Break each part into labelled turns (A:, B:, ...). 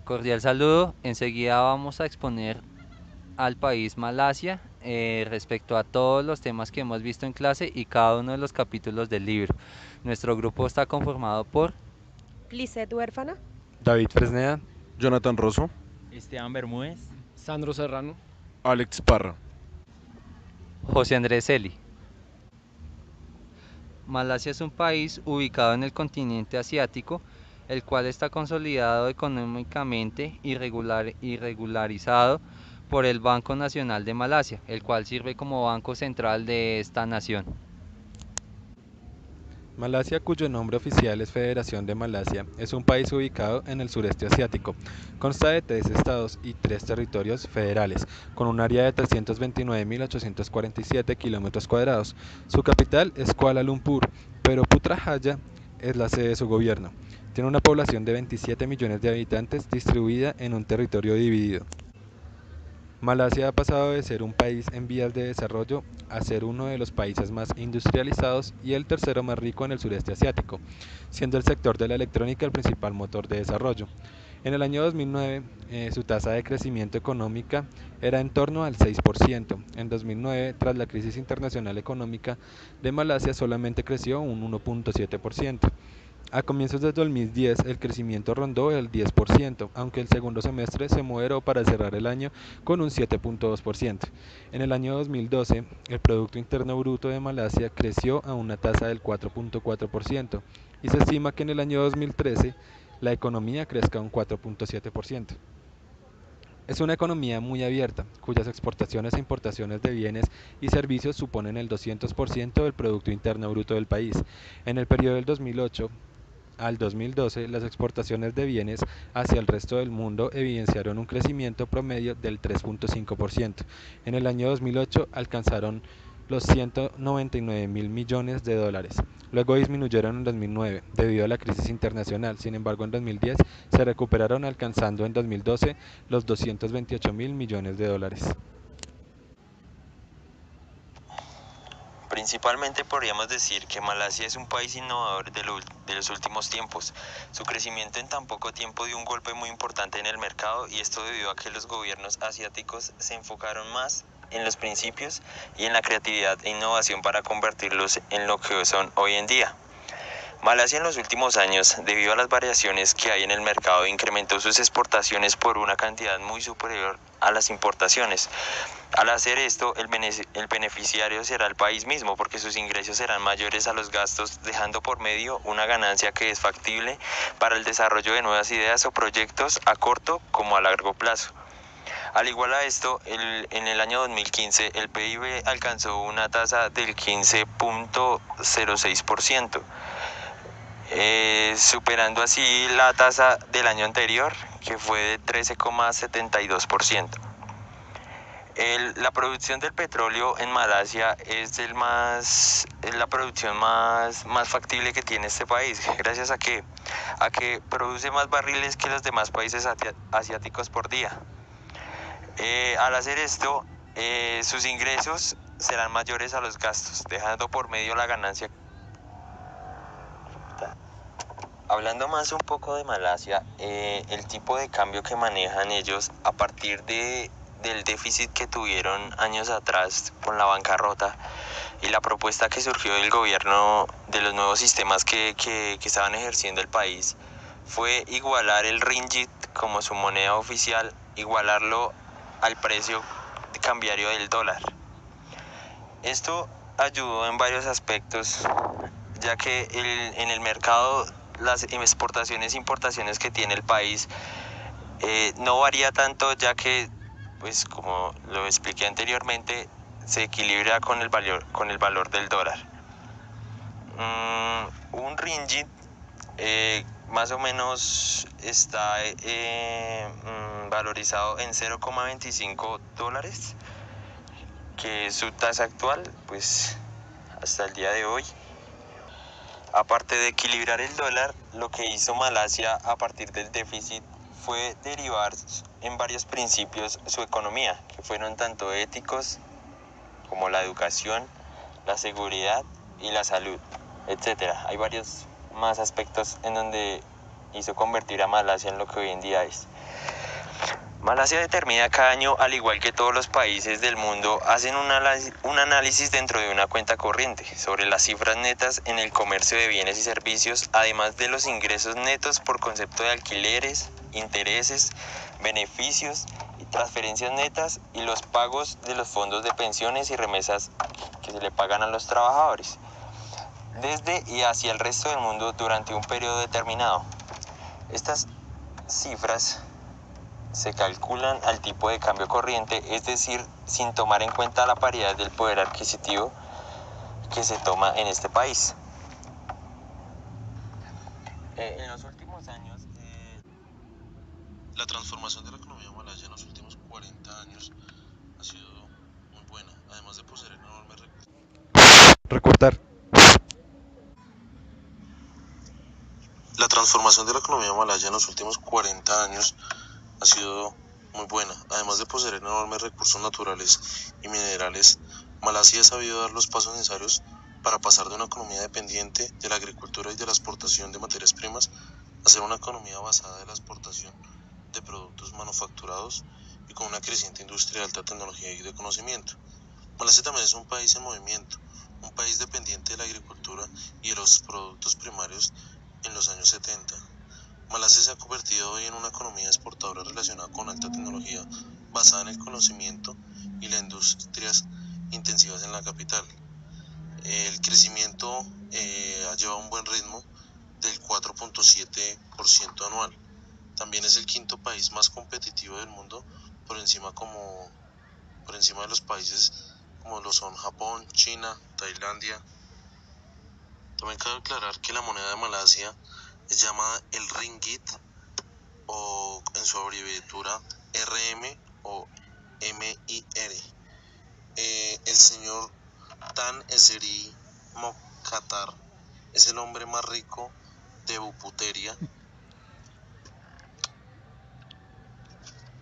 A: Cordial saludo. Enseguida vamos a exponer al país Malasia respecto a todos los temas que hemos visto en clase y cada uno de los capítulos del libro. Nuestro grupo está conformado por
B: Lisette huérfana.
C: David Fresneda,
D: Jonathan Rosso,
E: Esteban Bermúdez.
F: Sandro Serrano.
D: Alex Parra.
A: José Andrés Eli. Malasia es un país ubicado en el continente asiático, el cual está consolidado económicamente y regularizado por el Banco Nacional de Malasia, el cual sirve como banco central de esta nación.
C: Malasia, cuyo nombre oficial es Federación de Malasia, es un país ubicado en el sureste asiático. Consta de 3 estados y 3 territorios federales, con un área de 329.847 kilómetros cuadrados. Su capital es Kuala Lumpur, pero Putrajaya es la sede de su gobierno. Tiene una población de 27 millones de habitantes distribuida en un territorio dividido. Malasia ha pasado de ser un país en vías de desarrollo a ser uno de los países más industrializados y el tercero más rico en el sureste asiático, siendo el sector de la electrónica el principal motor de desarrollo. En el año 2009, su tasa de crecimiento económica era en torno al 6%. En 2009, tras la crisis internacional económica de Malasia, solamente creció un 1.7%. A comienzos de 2010 el crecimiento rondó el 10%, aunque el segundo semestre se moderó para cerrar el año con un 7.2%. En el año 2012 el Producto Interno Bruto de Malasia creció a una tasa del 4.4% y se estima que en el año 2013 la economía crezca un 4.7%. Es una economía muy abierta, cuyas exportaciones e importaciones de bienes y servicios suponen el 200% del Producto Interno Bruto del país. En el periodo del 2008 al 2012, las exportaciones de bienes hacia el resto del mundo evidenciaron un crecimiento promedio del 3.5%. En el año 2008 alcanzaron los 199.000 millones de dólares. Luego disminuyeron en 2009 debido a la crisis internacional. Sin embargo, en 2010 se recuperaron alcanzando en 2012 los 228.000 millones de dólares.
G: Principalmente podríamos decir que Malasia es un país innovador de los últimos tiempos. Su crecimiento en tan poco tiempo dio un golpe muy importante en el mercado y esto debido a que los gobiernos asiáticos se enfocaron más en los principios y en la creatividad e innovación para convertirlos en lo que son hoy en día. Malasia en los últimos años, debido a las variaciones que hay en el mercado, incrementó sus exportaciones por una cantidad muy superior a las importaciones. Al hacer esto, el beneficiario será el país mismo, porque sus ingresos serán mayores a los gastos, dejando por medio una ganancia que es factible para el desarrollo de nuevas ideas o proyectos a corto como a largo plazo. Al igual a esto, en el año 2015 el PIB alcanzó una tasa del 15.06%. Superando así la tasa del año anterior, que fue de 13,72%. La producción del petróleo en Malasia es la producción más factible que tiene este país, gracias a que produce más barriles que los demás países asiáticos por día. Al hacer esto, sus ingresos serán mayores a los gastos, dejando por medio la ganancia. Hablando más un poco de Malasia, el tipo de cambio que manejan ellos a partir del déficit que tuvieron años atrás con la bancarrota y la propuesta que surgió del gobierno de los nuevos sistemas que estaban ejerciendo el país fue igualar el ringgit como su moneda oficial, igualarlo al precio cambiario del dólar. Esto ayudó en varios aspectos, ya que en el mercado las exportaciones e importaciones que tiene el país no varía tanto, ya que, pues como lo expliqué anteriormente, se equilibra con el valor del dólar. Un ringgit más o menos está valorizado en 0,25 dólares, que es su tasa actual, pues hasta el día de hoy. Aparte de equilibrar el dólar, lo que hizo Malasia a partir del déficit fue derivar en varios principios su economía, que fueron tanto éticos como la educación, la seguridad y la salud, etc. Hay varios más aspectos en donde hizo convertir a Malasia en lo que hoy en día es. Malasia determina cada año, al igual que todos los países del mundo, hacen un análisis dentro de una cuenta corriente sobre las cifras netas en el comercio de bienes y servicios, además de los ingresos netos por concepto de alquileres, intereses, beneficios y transferencias netas y los pagos de los fondos de pensiones y remesas que se le pagan a los trabajadores, desde y hacia el resto del mundo durante un periodo determinado. Estas cifras se calculan al tipo de cambio corriente, es decir, sin tomar en cuenta la paridad del poder adquisitivo que se toma en este país. En los últimos años,
E: la transformación de la economía malaya en los últimos 40 años ha sido muy buena, además de poseer enormes recursos.
C: Recortar.
E: La transformación de la economía malaya en los últimos 40 años ha sido muy buena, además de poseer enormes recursos naturales y minerales. Malasia ha sabido dar los pasos necesarios para pasar de una economía dependiente de la agricultura y de la exportación de materias primas a ser una economía basada en la exportación de productos manufacturados y con una creciente industria de alta tecnología y de conocimiento. Malasia también es un país en movimiento, un país dependiente de la agricultura y de los productos primarios en los años 70. Malasia se ha convertido hoy en una economía exportadora relacionada con alta tecnología basada en el conocimiento y las industrias intensivas en la capital. El crecimiento ha llevado un buen ritmo del 4.7% anual. También es el quinto país más competitivo del mundo por encima de los países como lo son Japón, China, Tailandia. También cabe aclarar que la moneda de Malasia es llamada el ringgit o en su abreviatura RM o MIR. El señor Tan Esseri Mokhtar es el hombre más rico de Buputeria.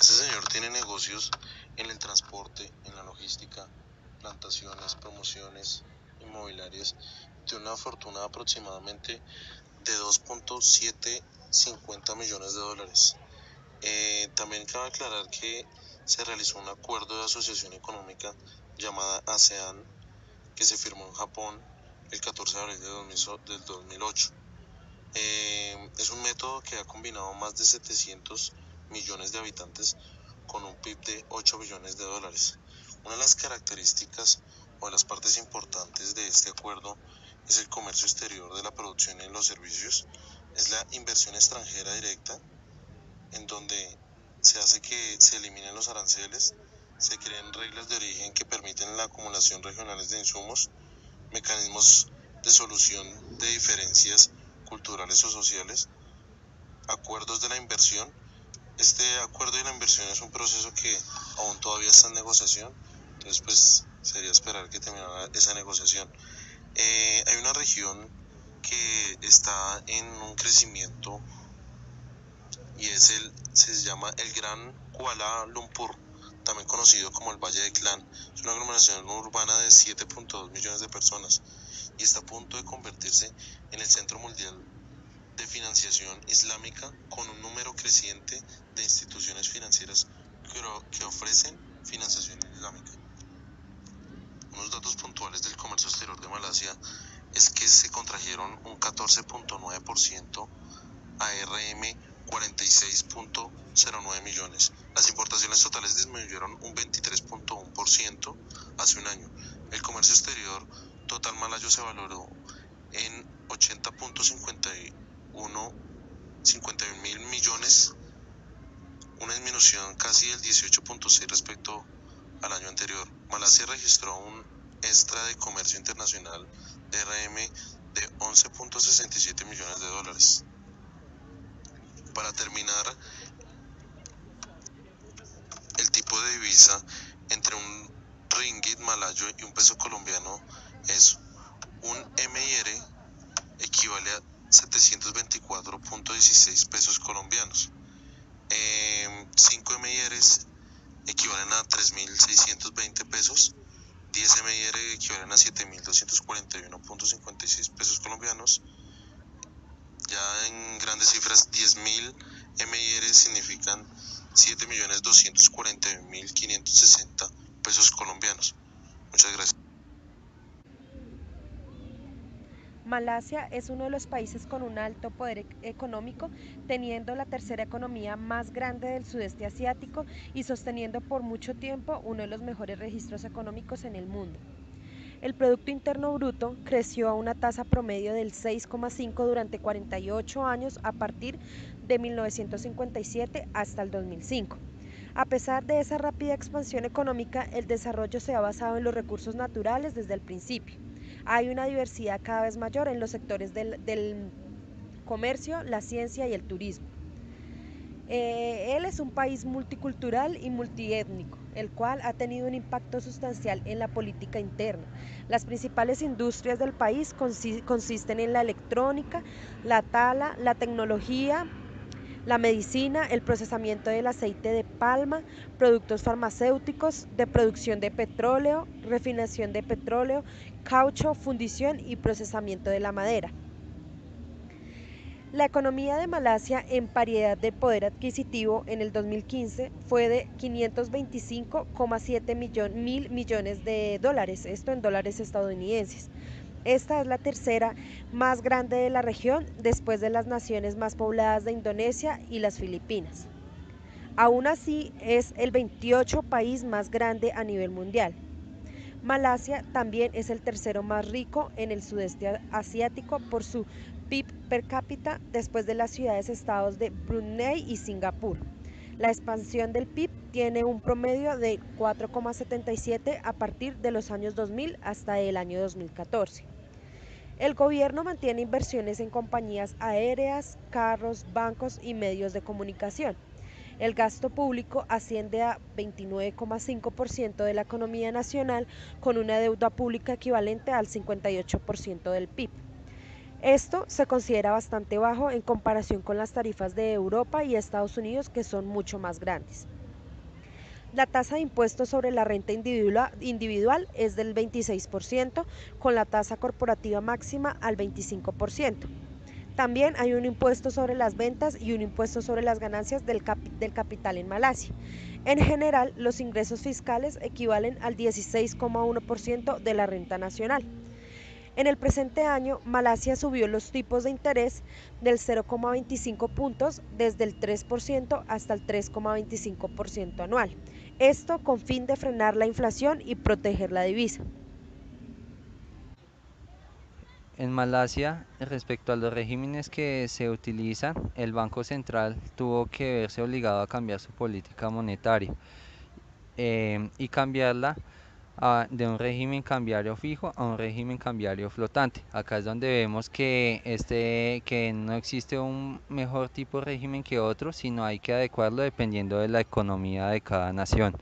E: Este señor tiene negocios en el transporte, en la logística, plantaciones, promociones inmobiliarias. Tiene una fortuna de aproximadamente de 2.750 millones de dólares. También cabe aclarar que se realizó un acuerdo de asociación económica llamada ASEAN que se firmó en Japón el 14 de abril del 2008. Es un método que ha combinado más de 700 millones de habitantes con un PIB de 8 billones de dólares. Una de las características o de las partes importantes de este acuerdo es el comercio exterior de la producción y los servicios, es la inversión extranjera directa, en donde se hace que se eliminen los aranceles, se creen reglas de origen que permiten la acumulación regionales de insumos, mecanismos de solución de diferencias culturales o sociales, acuerdos de la inversión. Este acuerdo de la inversión es un proceso que aún todavía está en negociación, entonces pues sería esperar que terminara esa negociación. Hay una región que está en un crecimiento y se llama el Gran Kuala Lumpur, también conocido como el Valle de Klang. Es una aglomeración urbana de 7.2 millones de personas y está a punto de convertirse en el centro mundial de financiación islámica con un número creciente de instituciones financieras que ofrecen financiación islámica. Unos datos puntuales del comercio exterior de Malasia es que se contrajeron un 14.9% a RM 46.09 millones. Las importaciones totales disminuyeron un 23.1% hace un año. El comercio exterior total malayo se valoró en 80.51 mil millones, una disminución casi del 18.6 respecto al año anterior. Malasia registró un extra de comercio internacional de RM de 11.67 millones de dólares. Para terminar, el tipo de divisa entre un ringgit malayo y un peso colombiano es un MIR equivale a 724.16 pesos colombianos. 5 MIRs equivalen a 3.620 pesos, 10 MIR equivalen a 7.241.56 pesos colombianos Ya en grandes cifras, 10.000 MIR significan 7.241.560 pesos colombianos. Muchas gracias.
B: Malasia es uno de los países con un alto poder económico, teniendo la tercera economía más grande del sudeste asiático y sosteniendo por mucho tiempo uno de los mejores registros económicos en el mundo. El Producto Interno Bruto creció a una tasa promedio del 6,5 durante 48 años a partir de 1957 hasta el 2005. A pesar de esa rápida expansión económica, el desarrollo se ha basado en los recursos naturales desde el principio. Hay una diversidad cada vez mayor en los sectores del comercio, la ciencia y el turismo. Él es un país multicultural y multiétnico, el cual ha tenido un impacto sustancial en la política interna. Las principales industrias del país consisten en la electrónica, la tala, la tecnología, la medicina, el procesamiento del aceite de palma, productos farmacéuticos, de producción de petróleo, refinación de petróleo, caucho, fundición y procesamiento de la madera. La economía de Malasia en paridad de poder adquisitivo en el 2015 fue de 525,7 mil millones de dólares, esto en dólares estadounidenses. Esta es la tercera más grande de la región después de las naciones más pobladas de Indonesia y las Filipinas. Aún así, es el 28 país más grande a nivel mundial. Malasia también es el tercero más rico en el sudeste asiático por su PIB per cápita después de las ciudades-estados de Brunei y Singapur. La expansión del PIB tiene un promedio de 4,77 a partir de los años 2000 hasta el año 2014. El gobierno mantiene inversiones en compañías aéreas, carros, bancos y medios de comunicación. El gasto público asciende a 29,5% de la economía nacional, con una deuda pública equivalente al 58% del PIB. Esto se considera bastante bajo en comparación con las tarifas de Europa y Estados Unidos, que son mucho más grandes. La tasa de impuestos sobre la renta individual es del 26%, con la tasa corporativa máxima al 25%. También hay un impuesto sobre las ventas y un impuesto sobre las ganancias del capital en Malasia. En general, los ingresos fiscales equivalen al 16,1% de la renta nacional. En el presente año, Malasia subió los tipos de interés del 0,25 puntos desde el 3% hasta el 3,25% anual. Esto con fin de frenar la inflación y proteger la divisa.
A: En Malasia, respecto a los regímenes que se utilizan, el Banco Central tuvo que verse obligado a cambiar su política monetaria y cambiarla de un régimen cambiario fijo a un régimen cambiario flotante. Acá es donde vemos que no existe un mejor tipo de régimen que otro, sino hay que adecuarlo dependiendo de la economía de cada nación.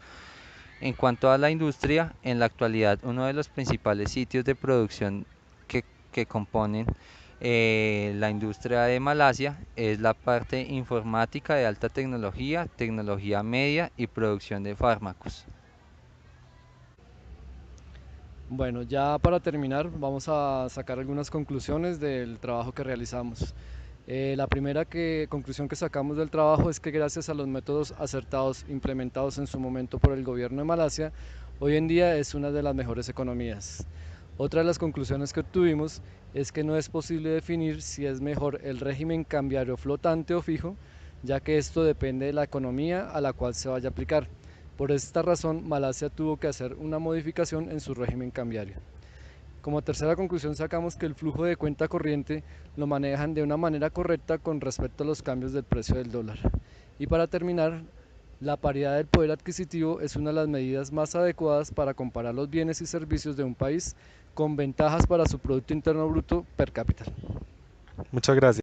A: En cuanto a la industria, en la actualidad uno de los principales sitios de producción que componen la industria de Malasia es la parte informática de alta tecnología, tecnología media y producción de fármacos.
F: Bueno, ya para terminar, vamos a sacar algunas conclusiones del trabajo que realizamos. La primera conclusión que sacamos del trabajo es que gracias a los métodos acertados implementados en su momento por el gobierno de Malasia, hoy en día es una de las mejores economías. Otra de las conclusiones que obtuvimos es que no es posible definir si es mejor el régimen cambiario flotante o fijo, ya que esto depende de la economía a la cual se vaya a aplicar. Por esta razón, Malasia tuvo que hacer una modificación en su régimen cambiario. Como tercera conclusión sacamos que el flujo de cuenta corriente lo manejan de una manera correcta con respecto a los cambios del precio del dólar. Y para terminar, la paridad del poder adquisitivo es una de las medidas más adecuadas para comparar los bienes y servicios de un país con ventajas para su Producto Interno Bruto per cápita.
C: Muchas gracias.